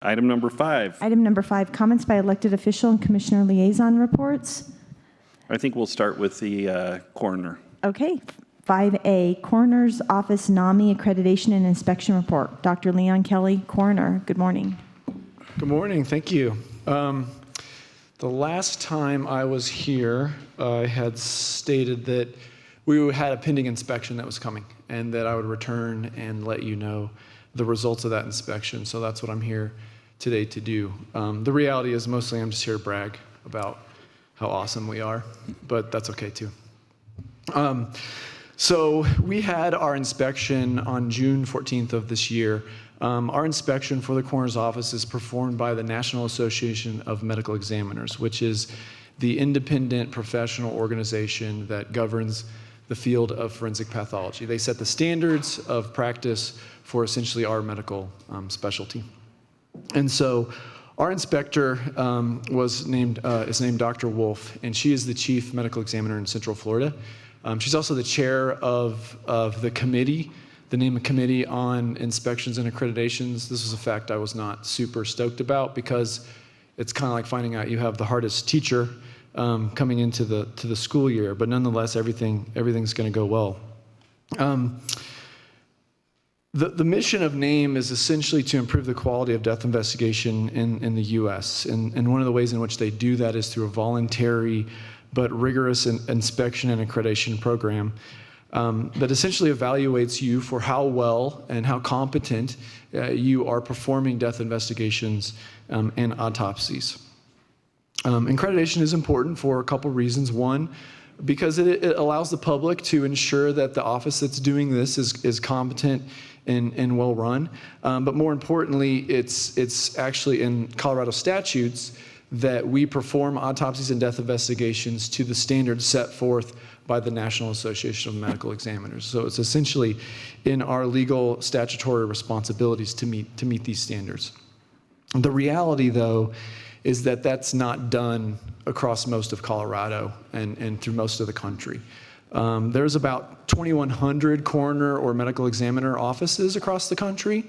Item number 5. Item number 5, comments by elected official and commissioner liaison reports. I think we'll start with the coroner. Okay. 5A, Coroner's Office N.A.M.E Accreditation and Inspection Report. Dr. Leon Kelly, Coroner. Good morning. Good morning. Thank you. The last time I was here, I had stated that we had a pending inspection that was coming and that I would return and let you know the results of that inspection. So that's what I'm here today to do. The reality is mostly I'm just here to brag about how awesome we are, but that's okay too. So we had our inspection on June 14th of this year. Our inspection for the coroner's office is performed by the National Association of Medical Examiners, which is the independent professional organization that governs the field of forensic pathology. They set the standards of practice for essentially our medical specialty. And so our inspector is named Dr. Wolf, and she is the chief medical examiner in Central Florida. She's also the chair of the committee, the N.A.M.E Committee on Inspections and Accreditations. This was a fact I was not super stoked about because it's kind of like finding out you have the hardest teacher coming into the school year, but nonetheless, everything's going to go well. The mission of N.A.M.E is essentially to improve the quality of death investigation in the U.S., and one of the ways in which they do that is through a voluntary but rigorous inspection and accreditation program that essentially evaluates you for how well and how competent you are performing death investigations and autopsies. Accreditation is important for a couple reasons. One, because it allows the public to ensure that the office that's doing this is competent and well run. But more importantly, it's actually in Colorado statutes that we perform autopsies and death investigations to the standards set forth by the National Association of Medical Examiners. So it's essentially in our legal statutory responsibilities to meet these standards. The reality, though, is that that's not done across most of Colorado and through most of the country. There's about 2,100 coroner or medical examiner offices across the country.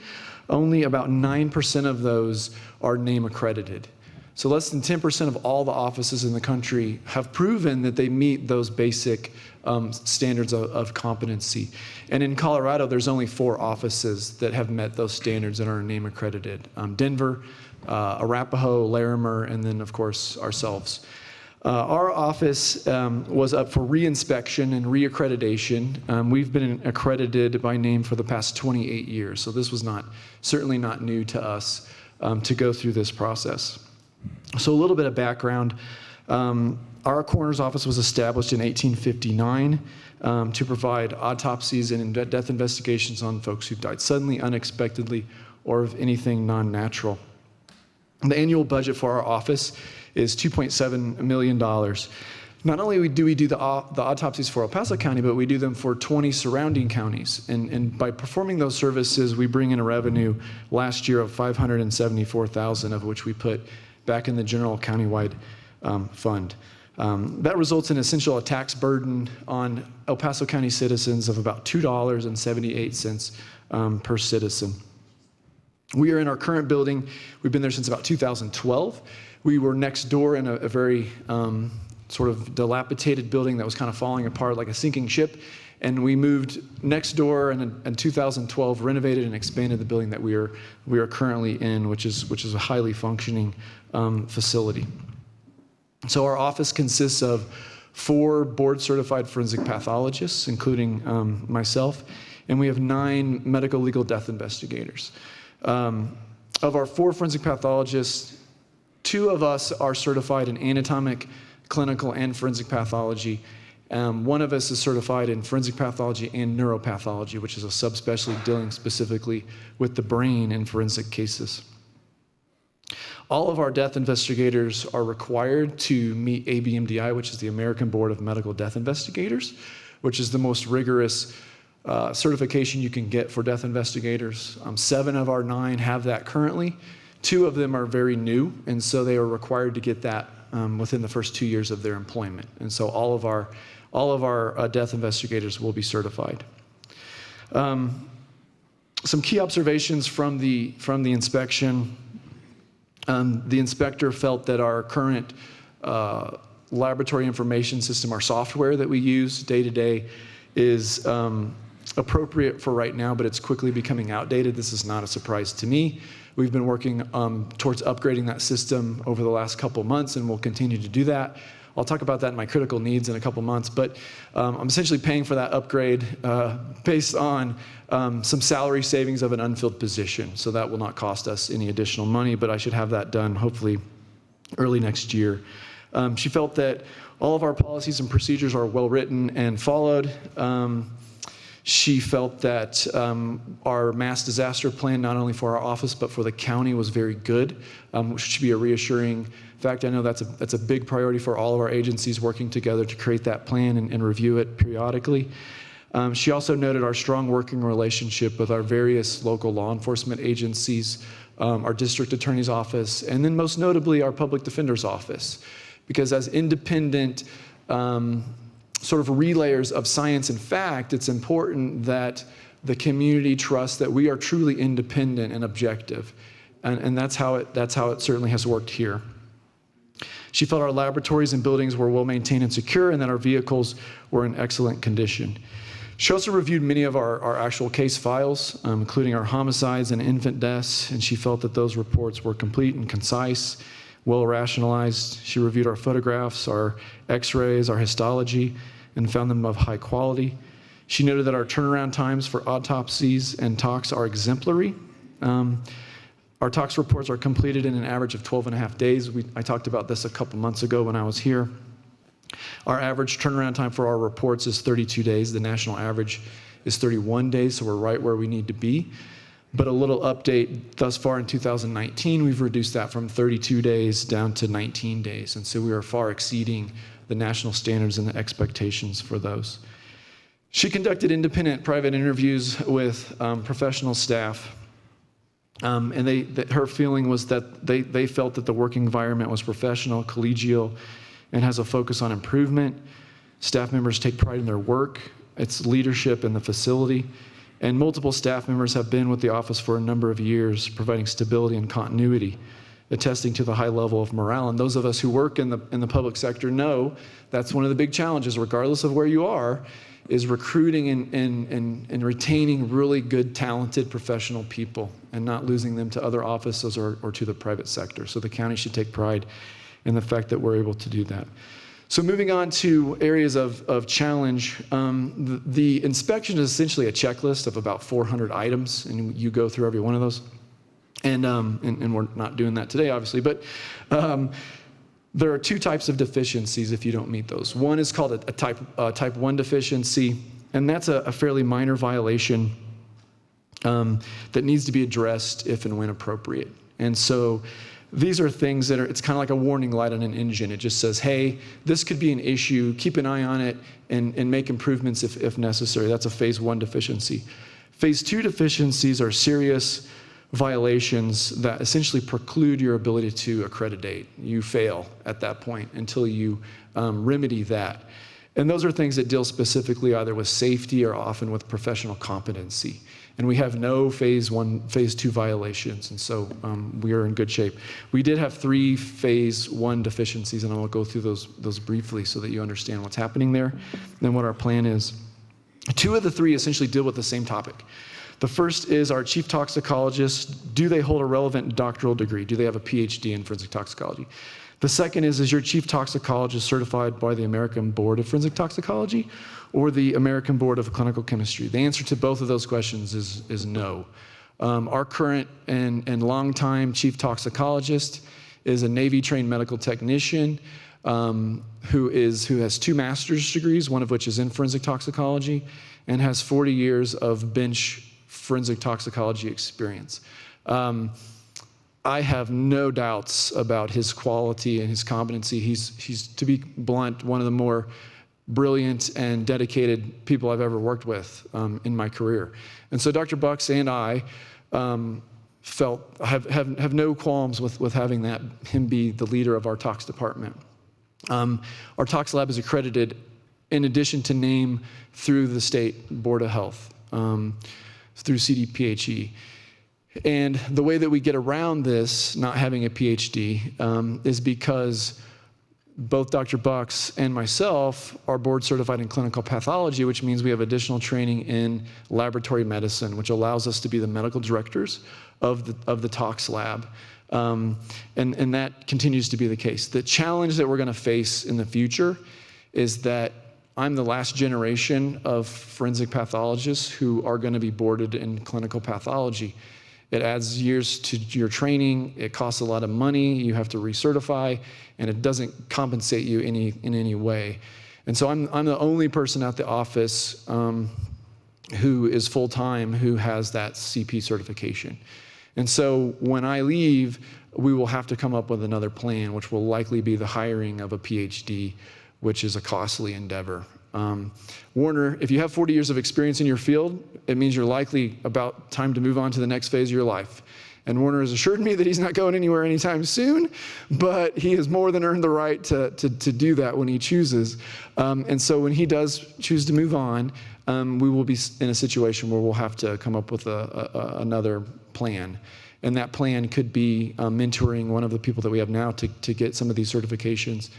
Only about 9% of those are N.A.M.E accredited. So less than 10% of all the offices in the country have proven that they meet those basic standards of competency. And in Colorado, there's only 4 offices that have met those standards and are N.A.M.E accredited. Denver, Arapahoe, Larimer, and then, of course, ourselves. Our office was up for re-inspection and re-accreditation. We've been accredited by N.A.M.E for the past 28 years, so this was certainly not new to us to go through this process. So a little bit of background. Our coroner's office was established in 1859 to provide autopsies and death investigations on folks who've died suddenly, unexpectedly, or of anything non-natural. The annual budget for our office is $2.7 million. Not only do we do the autopsies for El Paso County, but we do them for 20 surrounding counties. And by performing those services, we bring in a revenue last year of $574,000, of which we put back in the general countywide fund. That results in essentially a tax burden on El Paso County citizens of about $2.78 per citizen. We are in our current building. We've been there since about 2012. We were next door in a very sort of dilapidated building that was kind of falling apart like a sinking ship. And we moved next door and in 2012 renovated and expanded the building that we are currently in, which is a highly functioning facility. So our office consists of 4 board-certified forensic pathologists, including myself, and we have 9 medical legal death investigators. Of our 4 forensic pathologists, 2 of us are certified in anatomic, clinical, and forensic pathology. One of us is certified in forensic pathology and neuropathology, which is a subspecialty dealing specifically with the brain in forensic cases. All of our death investigators are required to meet ABMDI, which is the American Board of Medical Death Investigators, which is the most rigorous certification you can get for death investigators. 7 of our 9 have that currently. 2 of them are very new, and so they are required to get that within the first 2 years of their employment. And so all of our death investigators will be certified. Some key observations from the inspection. The inspector felt that our current laboratory information system, our software that we use day to day, is appropriate for right now, but it's quickly becoming outdated. This is not a surprise to me. We've been working towards upgrading that system over the last couple months, and we'll continue to do that. I'll talk about that in my critical needs in a couple months, but I'm essentially paying for that upgrade based on some salary savings of an unfilled position. So that will not cost us any additional money, but I should have that done hopefully early next year. She felt that all of our policies and procedures are well written and followed. She felt that our mass disaster plan, not only for our office but for the county, was very good, which should be a reassuring fact. I know that's a big priority for all of our agencies working together to create that plan and review it periodically. She also noted our strong working relationship with our various local law enforcement agencies, our district attorney's office, and then most notably our public defender's office. Because as independent sort of relayers of science and fact, it's important that the community trusts that we are truly independent and objective. And that's how it certainly has worked here. She felt our laboratories and buildings were well maintained and secure, and that our vehicles were in excellent condition. She also reviewed many of our actual case files, including our homicides and infant deaths, and she felt that those reports were complete and concise, well rationalized. She reviewed our photographs, our x-rays, our histology, and found them of high quality. She noted that our turnaround times for autopsies and tox are exemplary. Our tox reports are completed in an average of 12 and a half days. I talked about this a couple months ago when I was here. Our average turnaround time for our reports is 32 days. The national average is 31 days, so we're right where we need to be. But a little update, thus far in 2019, we've reduced that from 32 days down to 19 days. And so we are far exceeding the national standards and the expectations for those. She conducted independent private interviews with professional staff. And her feeling was that they felt that the working environment was professional, collegial, and has a focus on improvement. Staff members take pride in their work, its leadership in the facility, and multiple staff members have been with the office for a number of years, providing stability and continuity, attesting to the high level of morale. And those of us who work in the public sector know that's one of the big challenges, regardless of where you are, is recruiting and retaining really good, talented, professional people and not losing them to other offices or to the private sector. So the county should take pride in the fact that we're able to do that. So moving on to areas of challenge, the inspection is essentially a checklist of about 400 items, and you go through every one of those. And we're not doing that today, obviously, but there are two types of deficiencies if you don't meet those. One is called a type 1 deficiency, and that's a fairly minor violation that needs to be addressed if and when appropriate. And so these are things that it's kind of like a warning light on an engine. It just says, hey, this could be an issue. Keep an eye on it and make improvements if necessary. That's a phase 1 deficiency. Phase 2 deficiencies are serious violations that essentially preclude your ability to accreditate. You fail at that point until you remedy that. And those are things that deal specifically either with safety or often with professional competency. And we have no phase 1, phase 2 violations, and so we are in good shape. We did have 3 phase 1 deficiencies, and I will go through those briefly so that you understand what's happening there and what our plan is. 2 of the 3 essentially deal with the same topic. The first is our chief toxicologist. Do they hold a relevant doctoral degree? Do they have a PhD in forensic toxicology? The second is your chief toxicologist certified by the American Board of Forensic Toxicology or the American Board of Clinical Chemistry? The answer to both of those questions is no. Our current and longtime chief toxicologist is a Navy-trained medical technician who has 2 master's degrees, one of which is in forensic toxicology, and has 40 years of bench forensic toxicology experience. I have no doubts about his quality and his competency. He's, to be blunt, one of the more brilliant and dedicated people I've ever worked with in my career. And so Dr. Bucks and I have no qualms with having him be the leader of our tox department. Our tox lab is accredited in addition to N.A.M.E. through the state board of health, through CDPHE. And the way that we get around this, not having a PhD, is because both Dr. Bucks and myself are board certified in clinical pathology, which means we have additional training in laboratory medicine, which allows us to be the medical directors of the tox lab. And that continues to be the case. The challenge that we're going to face in the future is that I'm the last generation of forensic pathologists who are going to be boarded in clinical pathology. It adds years to your training, it costs a lot of money, you have to recertify, and it doesn't compensate you in any way. And so I'm the only person at the office who is full-time who has that CP certification. And so when I leave, we will have to come up with another plan, which will likely be the hiring of a PhD, which is a costly endeavor. Warner, if you have 40 years of experience in your field, it means you're likely about time to move on to the next phase of your life. And Warner has assured me that he's not going anywhere anytime soon, but he has more than earned the right to do that when he chooses. And so when he does choose to move on, we will be in a situation where we'll have to come up with another plan. And that plan could be mentoring one of the people that we have now to get some of these certifications,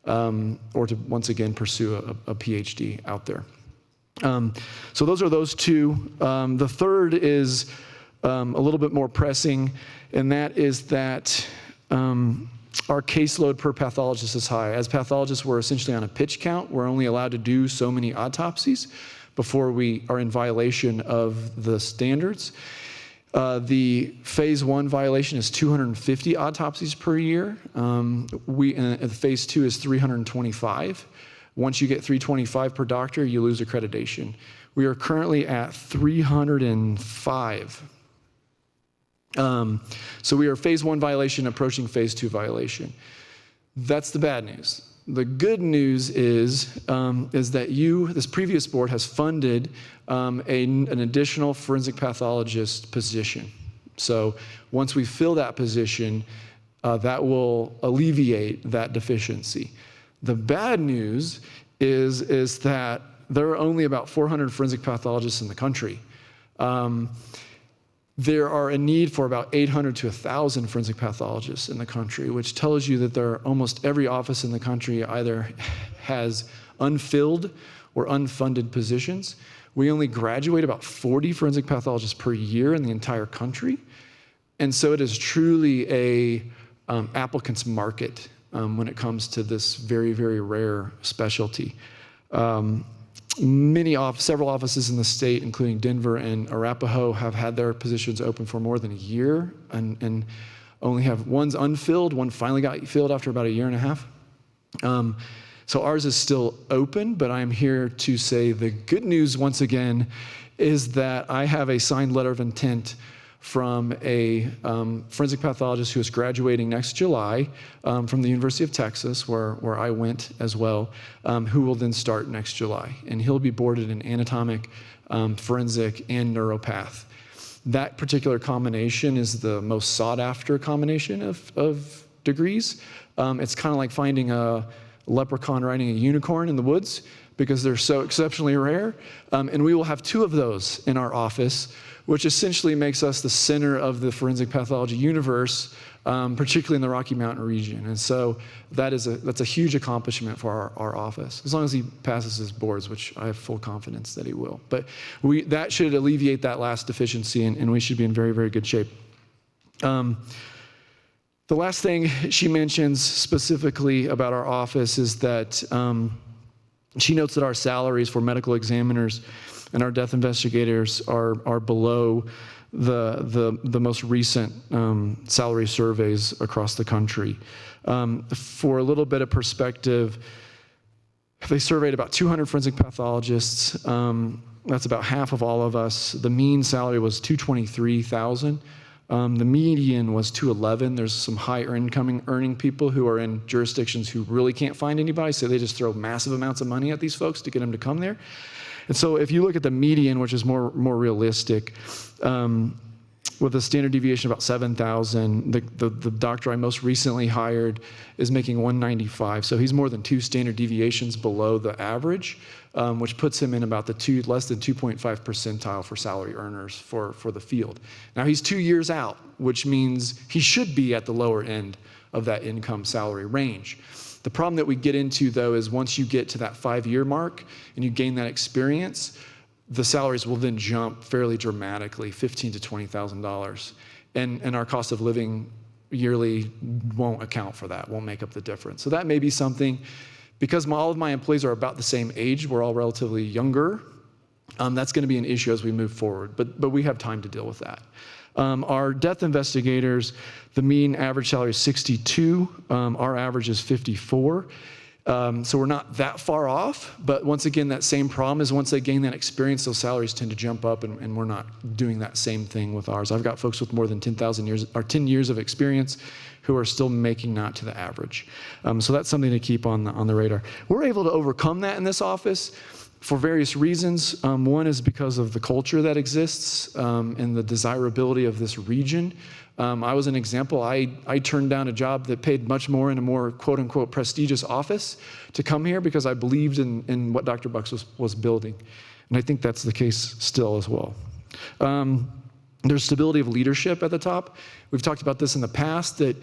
or to once again pursue a PhD out there. So those are those two. The third is a little bit more pressing, and that is that our caseload per pathologist is high. As pathologists, we're essentially on a pitch count. We're only allowed to do so many autopsies before we are in violation of the standards. The phase 1 violation is 250 autopsies per year. Phase 2 is 325. Once you get 325 per doctor, you lose accreditation. We are currently at 305. So we are phase 1 violation approaching phase 2 violation. That's the bad news. The good news is that this previous board has funded an additional forensic pathologist position. So once we fill that position, that will alleviate that deficiency. The bad news is that there are only about 400 forensic pathologists in the country. There are a need for about 800 to 1,000 forensic pathologists in the country, which tells you that almost every office in the country either has unfilled or unfunded positions. We only graduate about 40 forensic pathologists per year in the entire country. And so it is truly a applicant's market when it comes to this very, very rare specialty. Several offices in the state, including Denver and Arapahoe, have had their positions open for more than a year and only have one's unfilled, one finally got filled after about a year and a half. So ours is still open, but I'm here to say the good news once again is that I have a signed letter of intent from a forensic pathologist who is graduating next July from the University of Texas, where I went as well, who will then start next July. And he'll be boarded in anatomic, forensic, and neuropath. That particular combination is the most sought-after combination of degrees. It's kind of like finding a leprechaun riding a unicorn in the woods because they're so exceptionally rare. And we will have 2 of those in our office, which essentially makes us the center of the forensic pathology universe, particularly in the Rocky Mountain region. And so that's a huge accomplishment for our office, as long as he passes his boards, which I have full confidence that he will. But that should alleviate that last deficiency, and we should be in very, very good shape. The last thing she mentions specifically about our office is that she notes that our salaries for medical examiners and our death investigators are below the most recent salary surveys across the country. For a little bit of perspective, they surveyed about 200 forensic pathologists. That's about half of all of us. The mean salary was $223,000. The median was $211,000. There's some high earning people who are in jurisdictions who really can't find anybody, so they just throw massive amounts of money at these folks to get them to come there. And so if you look at the median, which is more realistic, with a standard deviation of about 7,000. The doctor I most recently hired is making 195, so he's more than 2 standard deviations below the average, which puts him in about the less than 2.5 percentile for salary earners for the field. Now he's 2 years out, which means he should be at the lower end of that income salary range. The problem that we get into, though, is once you get to that 5-year mark and you gain that experience, the salaries will then jump fairly dramatically, $15,000 to $20,000. And our cost of living yearly won't account for that, won't make up the difference. So that may be something, because all of my employees are about the same age, we're all relatively younger, that's gonna be an issue as we move forward, but we have time to deal with that. Our death investigators, the mean average salary is 62, our average is 54. So we're not that far off, but once again, that same problem is once they gain that experience, those salaries tend to jump up, and we're not doing that same thing with ours. I've got folks with more than 10 years of experience who are still making not to the average. So that's something to keep on the radar. We're able to overcome that in this office for various reasons. One is because of the culture that exists and the desirability of this region. I was an example. I turned down a job that paid much more in a more quote-unquote prestigious office to come here because I believed in what Dr. Bucks was building. And I think that's the case still as well. There's stability of leadership at the top. We've talked about this in the past, that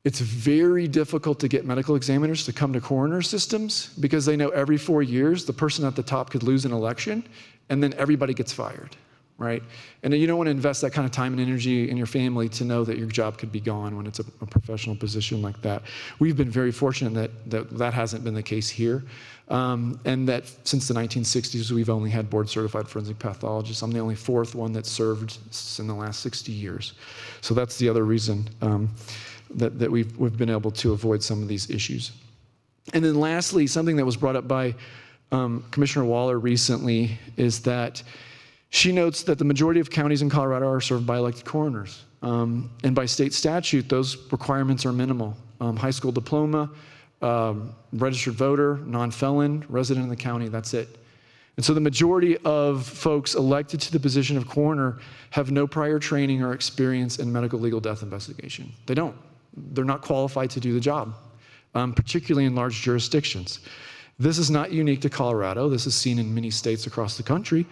it's very difficult to get medical examiners to come to coroner systems because they know every 4 years the person at the top could lose an election and then everybody gets fired, right? And you don't want to invest that kind of time and energy in your family to know that your job could be gone when it's a professional position like that. We've been very fortunate that hasn't been the case here. And that since the 1960s, we've only had board certified forensic pathologists. I'm the only 4th one that's served in the last 60 years. So that's the other reason that we've been able to avoid some of these issues. And then lastly, something that was brought up by Commissioner Waller recently is that she notes that the majority of counties in Colorado are served by elected coroners. And by state statute, those requirements are minimal. High school diploma, registered voter, non-felon, resident in the county, that's it. And so the majority of folks elected to the position of coroner have no prior training or experience in medical legal death investigation. They don't. They're not qualified to do the job, particularly in large jurisdictions. This is not unique to Colorado. This is seen in many states across the country,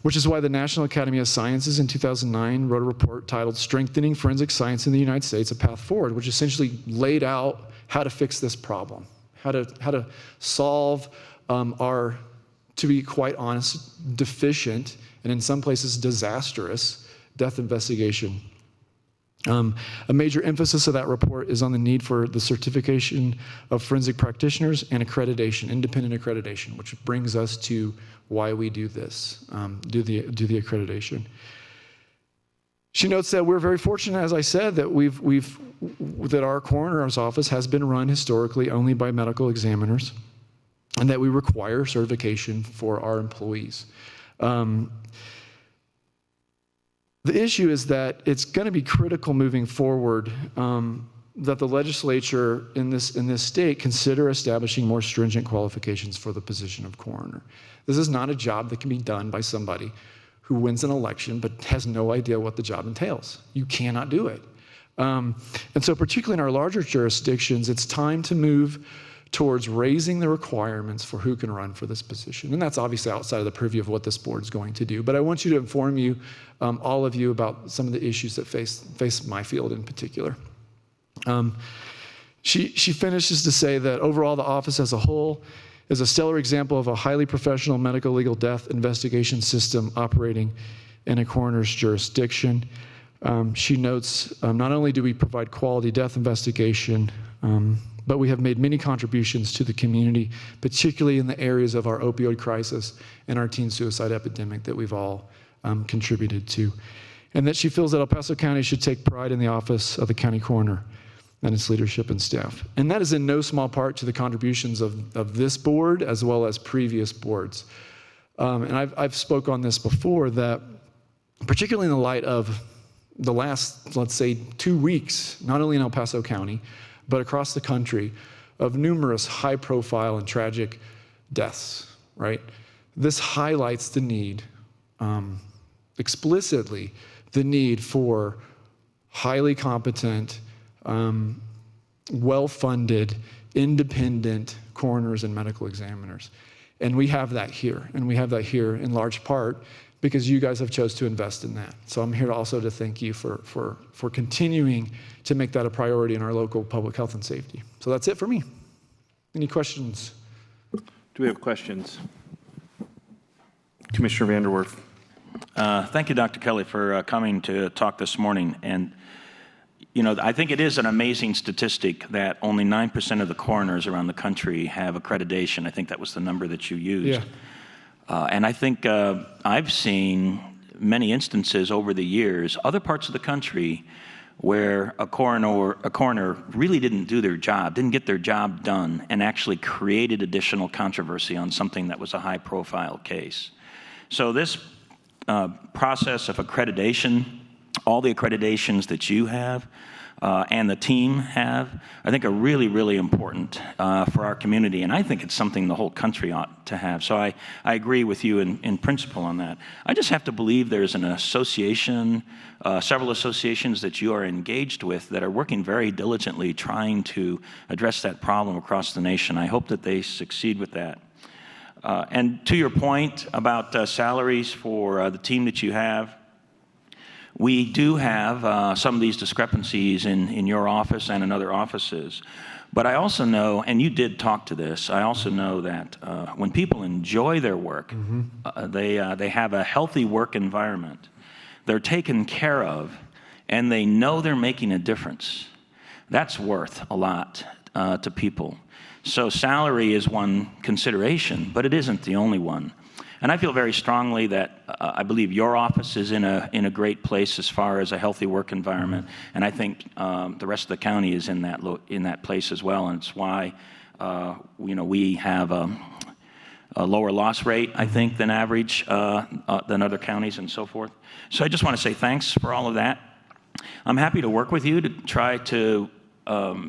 which is why the National Academy of Sciences in 2009 wrote a report titled Strengthening Forensic Science in the United States, A Path Forward, which essentially laid out how to fix this problem, how to solve our, to be quite honest, deficient and in some places disastrous death investigation. A major emphasis of that report is on the need for the certification of forensic practitioners and accreditation, independent accreditation, which brings us to why we do this, do the accreditation. She notes that we're very fortunate, as I said, that that our coroner's office has been run historically only by medical examiners, and that we require certification for our employees. The issue is that it's going to be critical moving forward that the legislature in this state consider establishing more stringent qualifications for the position of coroner. This is not a job that can be done by somebody who wins an election but has no idea what the job entails. You cannot do it. And so particularly in our larger jurisdictions, it's time to move towards raising the requirements for who can run for this position. And that's obviously outside of the purview of what this board is going to do. But I want you to inform you, all of you, about some of the issues that face my field in particular. She finishes to say that overall the office as a whole is a stellar example of a highly professional medical legal death investigation system operating in a coroner's jurisdiction. She notes, not only do we provide quality death investigation, but we have made many contributions to the community, particularly in the areas of our opioid crisis and our teen suicide epidemic that we've all contributed to. And that she feels that El Paso County should take pride in the office of the county coroner and its leadership and staff. And that is in no small part to the contributions of this board as well as previous boards. And I've spoke on this before, that particularly in the light of the last, let's say, 2 weeks, not only in El Paso County, but across the country, of numerous high-profile and tragic deaths, right? This highlights the need, explicitly, the need for highly competent, well-funded, independent coroners and medical examiners. And we have that here, and we have that here in large part because you guys have chose to invest in that. So I'm here also to thank you for continuing to make that a priority in our local public health and safety. So that's it for me. Any questions? Do we have questions? Commissioner Vanderwerf. Thank you, Dr. Kelly, for coming to talk this morning. And, you know, I think it is an amazing statistic that only 9% of the coroners around the country have accreditation. I think that was the number that you used. Yeah. And I think I've seen many instances over the years, other parts of the country, where a coroner really didn't do their job, didn't get their job done, and actually created additional controversy on something that was a high-profile case. So this process of accreditation, all the accreditations that you have and the team have, I think are really, really important for our community. And I think it's something the whole country ought to have. So I agree with you in principle on that. I just have to believe there's an association, several associations that you are engaged with that are working very diligently trying to address that problem across the nation. I hope that they succeed with that. And to your point about salaries for the team that you have, we do have some of these discrepancies in your office and in other offices. But I also know, and you did talk to this, I also know that when people enjoy their work, they have a healthy work environment, they're taken care of, and they know they're making a difference. That's worth a lot to people. So salary is one consideration, but it isn't the only one. And I feel very strongly that I believe your office is in a great place as far as a healthy work environment, and I think the rest of the county is in that place as well. And it's why we have a lower loss rate, I think, than average than other counties and so forth. So I just want to say thanks for all of that. I'm happy to work with you to try to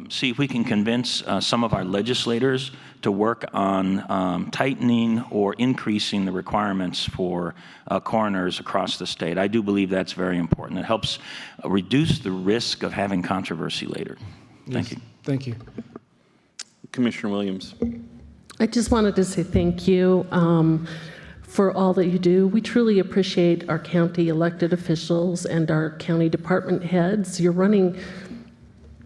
see if we can convince some of our legislators to work on tightening or increasing the requirements for coroners across the state. I do believe that's very important. It helps reduce the risk of having controversy later. Thank you. Thank you. Commissioner Williams. I just wanted to say thank you for all that you do. We truly appreciate our county elected officials and our county department heads. You're running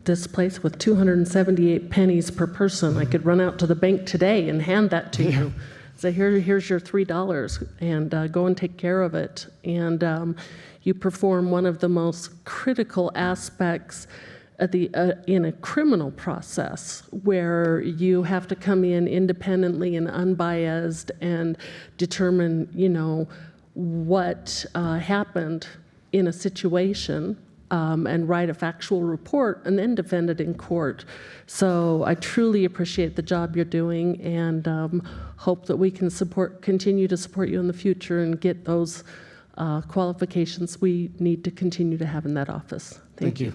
this place with 278 pennies per person. I could run out to the bank today and hand that to you. Say, here's your $3 and go and take care of it. And you perform one of the most critical aspects at in a criminal process where you have to come in independently and unbiased and determine, what happened in a situation. And write a factual report and then defend it in court. So I truly appreciate the job you're doing and hope that we can continue to support you in the future and get those qualifications we need to continue to have in that office. Thank you.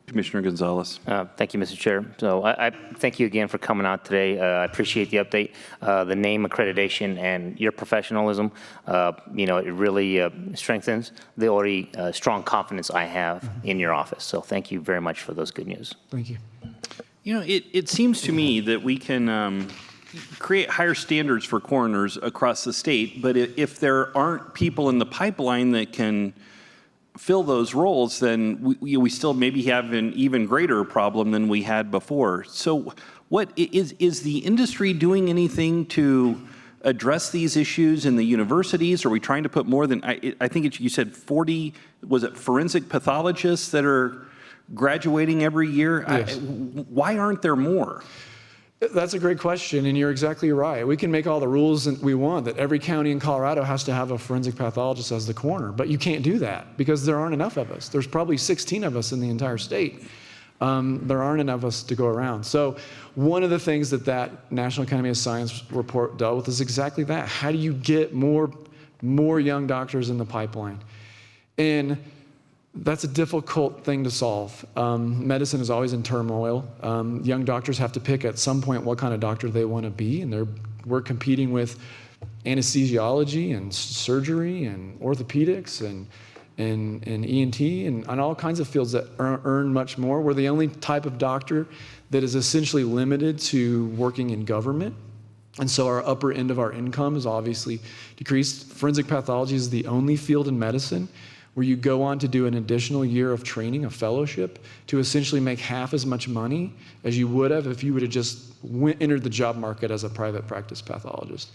Commissioner Gonzalez. Thank you, Mr. Chair. So I thank you again for coming out today. I appreciate the update, the N.A.M.E accreditation, and your professionalism. It really strengthens the already strong confidence I have in your office. So thank you very much for those good news. Thank you. It seems to me that we can create higher standards for coroners across the state, but if there aren't people in the pipeline that can fill those roles, then we still maybe have an even greater problem than we had before. So what is the industry doing anything to address these issues in the universities? Are we trying to put more than, I think you said 40, was it forensic pathologists that are graduating every year? Yes. Why aren't there more? That's a great question, and you're exactly right. We can make all the rules that we want, that every county in Colorado has to have a forensic pathologist as the coroner, but you can't do that because there aren't enough of us. There's probably 16 of us in the entire state. There aren't enough of us to go around. So one of the things that National Academy of Science report dealt with is exactly that. How do you get more young doctors in the pipeline? And that's a difficult thing to solve. Medicine is always in turmoil. Young doctors have to pick at some point what kind of doctor they want to be, and we're competing with anesthesiology and surgery and orthopedics and ENT and all kinds of fields that earn much more. We're the only type of doctor that is essentially limited to working in government. And so our upper end of our income is obviously decreased. Forensic pathology is the only field in medicine where you go on to do an additional year of training, a fellowship, to essentially make half as much money as you would have if you would have just entered the job market as a private practice pathologist.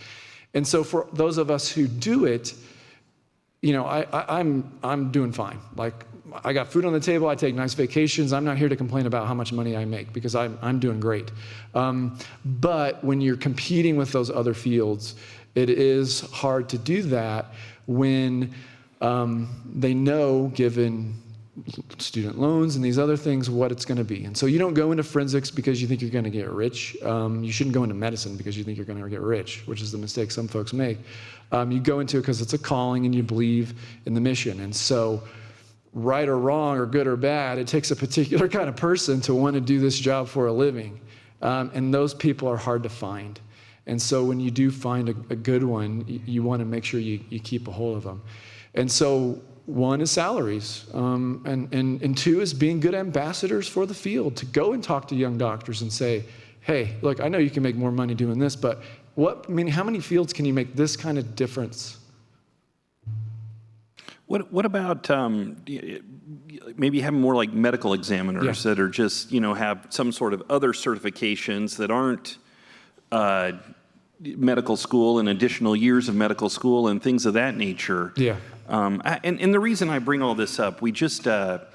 And so for those of us who do it, you know, I'm doing fine. Like, I got food on the table, I take nice vacations. I'm not here to complain about how much money I make because I'm doing great. But when you're competing with those other fields, it is hard to do that when they know, given student loans and these other things, what it's going to be. And so you don't go into forensics because you think you're going to get rich. You shouldn't go into medicine because you think you're going to get rich, which is the mistake some folks make. You go into it because it's a calling and you believe in the mission. And so, right or wrong or good or bad, it takes a particular kind of person to want to do this job for a living. And those people are hard to find. And so when you do find a good one, you want to make sure you keep a hold of them. And so one is salaries, and two is being good ambassadors for the field, to go and talk to young doctors and say, hey, look, I know you can make more money doing this, but how many fields can you make this kind of difference? What about maybe having more like medical examiners that are just, you know, have some sort of other certifications that aren't medical school and additional years of medical school and things of that nature? Yeah. And the reason I bring all this up, we just, the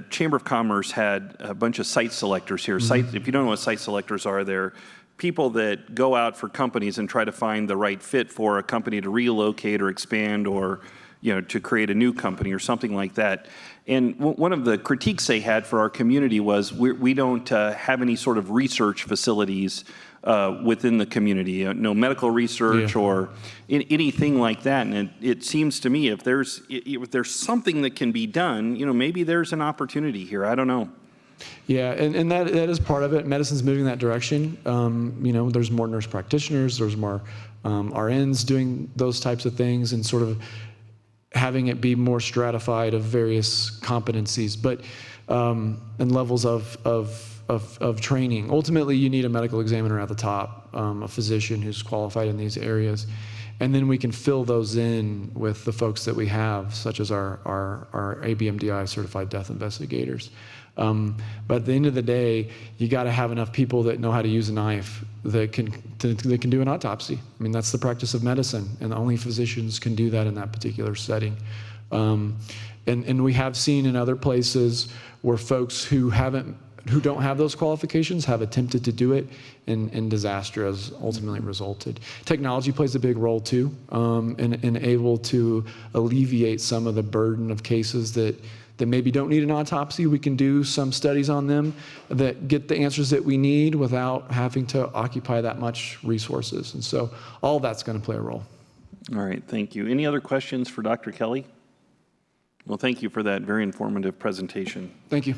Chamber of Commerce had a bunch of site selectors here. Mm-hmm. If you don't know what site selectors are, they're people that go out for companies and try to find the right fit for a company to relocate or expand or, you know, to create a new company or something like that. And one of the critiques they had for our community was we don't have any sort of research facilities within the community, no medical research or anything like that. And it seems to me if there's something that can be done, you know, maybe there's an opportunity here. I don't know. Yeah, and that is part of it. Medicine's moving that direction. You know, there's more nurse practitioners, there's more RNs doing those types of things, and sort of having it be more stratified of various competencies, but and levels of training. Ultimately, you need a medical examiner at the top, a physician who's qualified in these areas, and then we can fill those in with the folks that we have, such as our ABMDI certified death investigators. But at the end of the day, you got to have enough people that know how to use a knife that can do an autopsy. I mean, that's the practice of medicine, and only physicians can do that in that particular setting. And we have seen in other places where folks who don't have those qualifications have attempted to do it, and disaster has ultimately resulted. Technology plays a big role too, and able to alleviate some of the burden of cases that maybe don't need an autopsy. We can do some studies on them that get the answers that we need without having to occupy that much resources. And so all that's going to play a role. All right, thank you. Any other questions for Dr. Kelly? Well, thank you for that very informative presentation. Thank you.